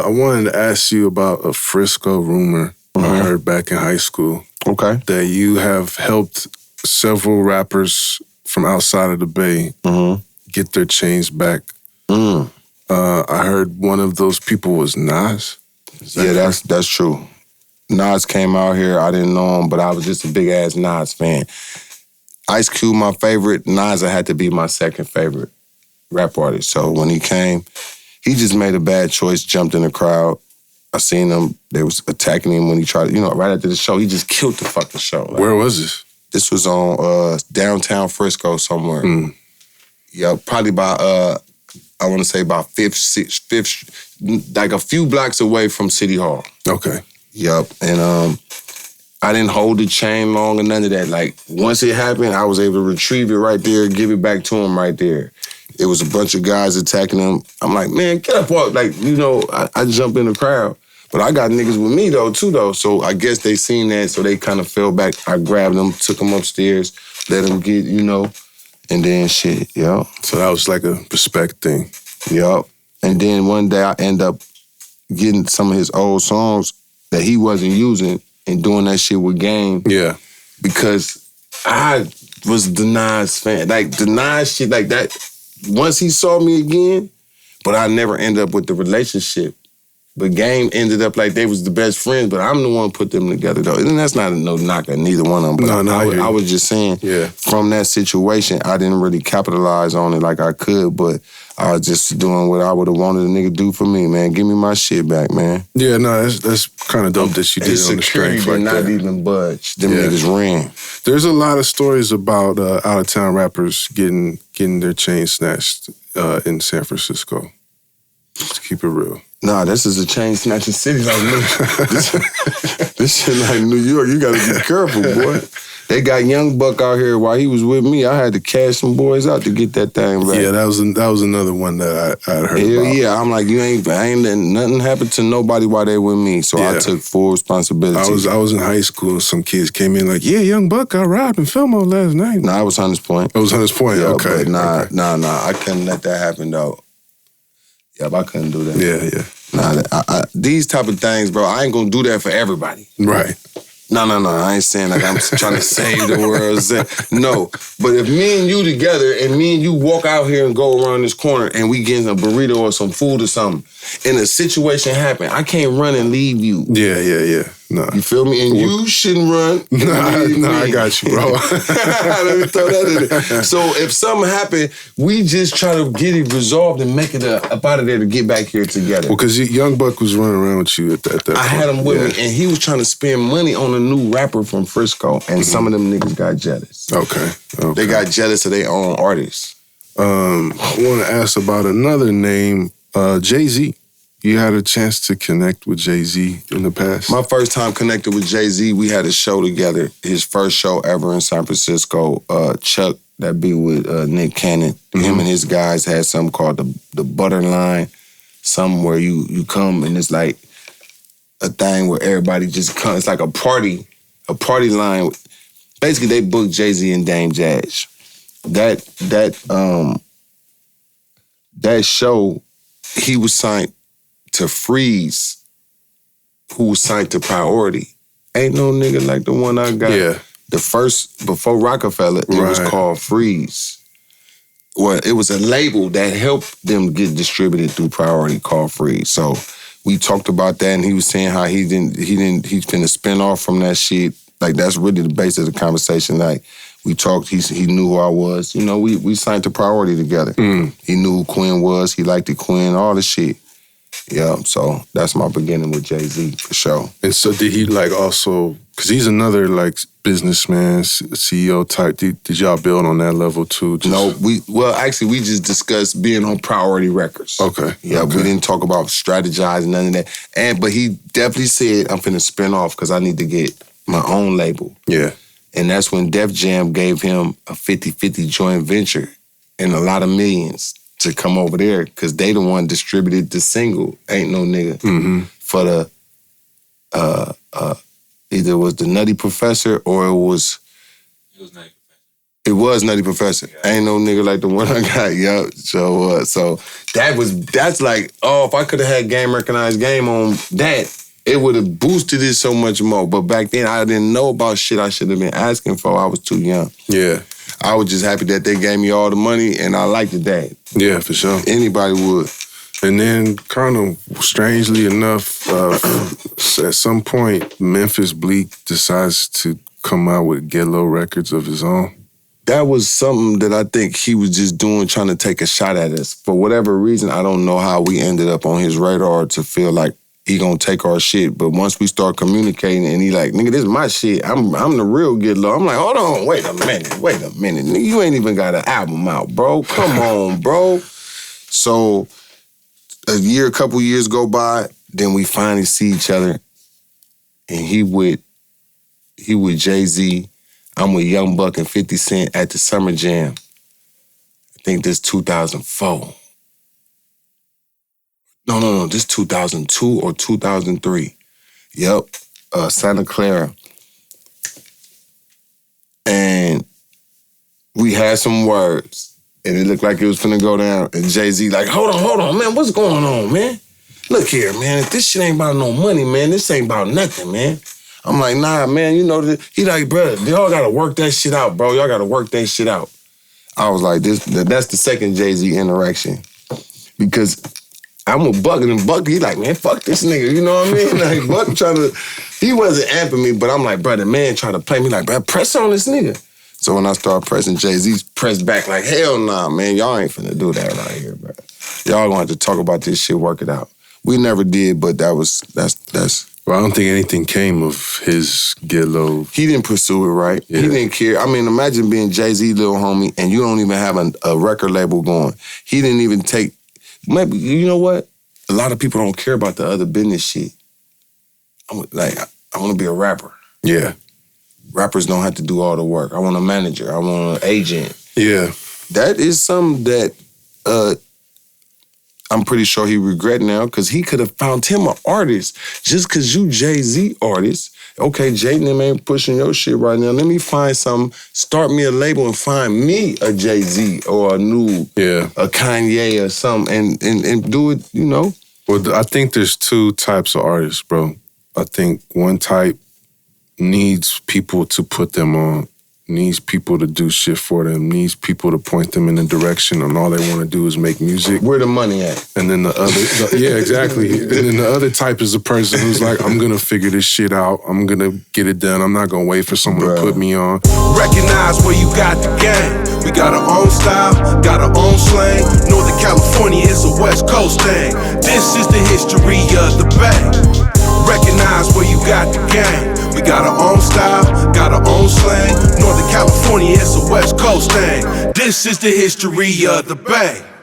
I wanted to ask you about a Frisco rumor I heard back in high school. Okay. That you have helped several rappers from outside of the Bay get their chains back. I heard one of those people was Nas. That's true. Nas came out here. I didn't know him, but I was just a big ass Nas fan. Ice Cube, my favorite. Nas had to be my second favorite rap artist. So when he came, he just made a bad choice, jumped in the crowd. I seen him. They was attacking him when he tried, right after the show. He just killed the fucking show. Like, where was this? This was on downtown Frisco somewhere. Yeah, probably by, I want to say about 5th, like a few blocks away from City Hall. Okay. Yup. And I didn't hold the chain long or none of that. Like, once it happened, I was able to retrieve it right there, give it back to him right there. It was a bunch of guys attacking him. I'm like, man, get up off. Like, I jump in the crowd. But I got niggas with me, too. So I guess they seen that, so they kind of fell back. I grabbed them, took them upstairs, let them get, and then shit, yo. So that was like a respect thing. Yup. And then one day I end up getting some of his old songs that he wasn't using and doing that shit with Game. Yeah. Because I was the Nas fan. Like, the Nas shit like that, once he saw me again, but I never ended up with the relationship. But Game ended up like they was the best friends, but I'm the one who put them together, though. And that's not no knock at neither one of them. But I was just saying, from that situation, I didn't really capitalize on it like I could, but I was just doing what I would have wanted a nigga do for me, man. Give me my shit back, man. Yeah, no, that's kind of dope that you did it on the strength like that. Not even budge. Them niggas ran. There's a lot of stories about out-of-town rappers getting their chains snatched in San Francisco. Just to keep it real. Nah, this is a chain snatching city like this shit like New York. You gotta be careful, boy. They got Young Buck out here while he was with me. I had to cash some boys out to get that thing back. Yeah, that was another one that I heard about. Yeah, I'm like, nothing happened to nobody while they with me, so I took full responsibility. I was in high school and some kids came in like, yeah, Young Buck got robbed in Fillmore last night. Nah, I was Hunters Point. It was Hunters Point, okay. But nah, I couldn't let that happen, though. Yep, I couldn't do that. Yeah. Nah, these type of things, bro, I ain't gonna do that for everybody. Right. No, I ain't saying like I'm trying to save the world. No, but if me and you together and me and you walk out here and go around this corner and we get a burrito or some food or something, and a situation happen, I can't run and leave you. Yeah. No. You feel me? And you shouldn't run. No, I got you, bro. Let me throw that in there. So if something happened, we just try to get it resolved and make it up out of there to get back here together. Well, because Young Buck was running around with you at that point. I had him with me, and he was trying to spend money on a new rapper from Frisco, and some of them niggas got jealous. Okay. They got jealous of their own artists. I want to ask about another name, Jay-Z. You had a chance to connect with Jay-Z in the past? My first time connected with Jay-Z, we had a show together. His first show ever in San Francisco. Chuck, that be with Nick Cannon. Him and his guys had something called the Butter Line. Something where you come and it's like a thing where everybody just comes. It's like a party line. Basically, they booked Jay-Z and Dame Jazz. That show, he was signed to Freeze, who was signed to Priority. Ain't no nigga like the one I got. Yeah. The first, before Rockefeller, it was called Freeze. Well, it was a label that helped them get distributed through Priority called Freeze. So we talked about that, and he was saying how he's finna spin off from that shit. Like, that's really the base of the conversation. Like, we talked, he knew who I was. We signed to Priority together. He knew who Quinn was, he liked the Quinn, all the shit. Yeah, so that's my beginning with Jay-Z, for sure. And so did he also, because he's another businessman, CEO type, did y'all build on that level too? No, we just discussed being on Priority Records. Okay. Yeah, we didn't talk about strategizing, none of that. But he definitely said, I'm finna spin off because I need to get my own label. Yeah. And that's when Def Jam gave him a 50-50 joint venture and a lot of millions to come over there because they the one distributed the single, Ain't No Nigga, for the, either it was the Nutty Professor or it was Nutty Professor. It was Nutty Professor. Ain't no nigga like the one I got, yo. So that's like, oh, if I could have had Game Recognized Game on that, it would have boosted it so much more. But back then, I didn't know about shit I should have been asking for. I was too young. Yeah. I was just happy that they gave me all the money, and I liked it that. Yeah, for sure. Anybody would. And then, kind of strangely enough, at some point, Memphis Bleek decides to come out with Get Low records of his own. That was something that I think he was just doing, trying to take a shot at us. For whatever reason, I don't know how we ended up on his radar to feel like he gonna take our shit. But once we start communicating and he like, nigga, this is my shit. I'm the real Get Low. I'm like, hold on, wait a minute. Nigga, you ain't even got an album out, bro. Come on, bro. So a couple years go by, then we finally see each other. And he with Jay-Z. I'm with Young Buck and 50 Cent at the Summer Jam. I think this 2004. No, this 2002 or 2003. Yep, Santa Clara. And we had some words, and it looked like it was finna go down. And Jay-Z like, hold on, man, what's going on, man? Look here, man, if this shit ain't about no money, man, this ain't about nothing, man. I'm like, nah, man, you know, he like, bro, y'all gotta work that shit out, bro. Y'all gotta work that shit out. I was like, that's the second Jay-Z interaction. Because I'm with Buck, and Buck, he like, man, fuck this nigga, you know what I mean? Like, Buck he wasn't amping me, but I'm like, bro, the man trying to play me like, bro, press on this nigga. So when I start pressing, Jay-Z pressed back like, hell nah, man, y'all ain't finna do that right here, bro. Y'all gonna have to talk about this shit, work it out. We never did, but that's. Well, I don't think anything came of his Get Low. He didn't pursue it right. Yeah. He didn't care. I mean, imagine being Jay-Z, little homie, and you don't even have a record label going. He didn't even take, maybe, you know what? A lot of people don't care about the other business shit. I want to be a rapper. Yeah. Rappers don't have to do all the work. I want a manager. I want an agent. Yeah. That is something that I'm pretty sure he regret now, because he could have found him an artist. Just because you Jay-Z artist, okay, Jay and them ain't pushing your shit right now. Let me find something, start me a label and find me a Jay-Z or a Kanye or something and do it, you know? Well, I think there's two types of artists, bro. I think one type needs people to put them on, needs people to do shit for them, needs people to point them in a direction, and all they want to do is make music. Where the money at? And then the other, yeah, exactly. And then the other type is a person who's like, I'm gonna figure this shit out. I'm gonna get it done. I'm not gonna wait for someone to put me on. Recognize where you got the game. We got our own style, got our own slang. Northern California is a West Coast thing. This is the history of the Bay. Recognize where you got the game. We got our own style, got our own slang. Northern California is a West Coast thing. This is the history of the Bay.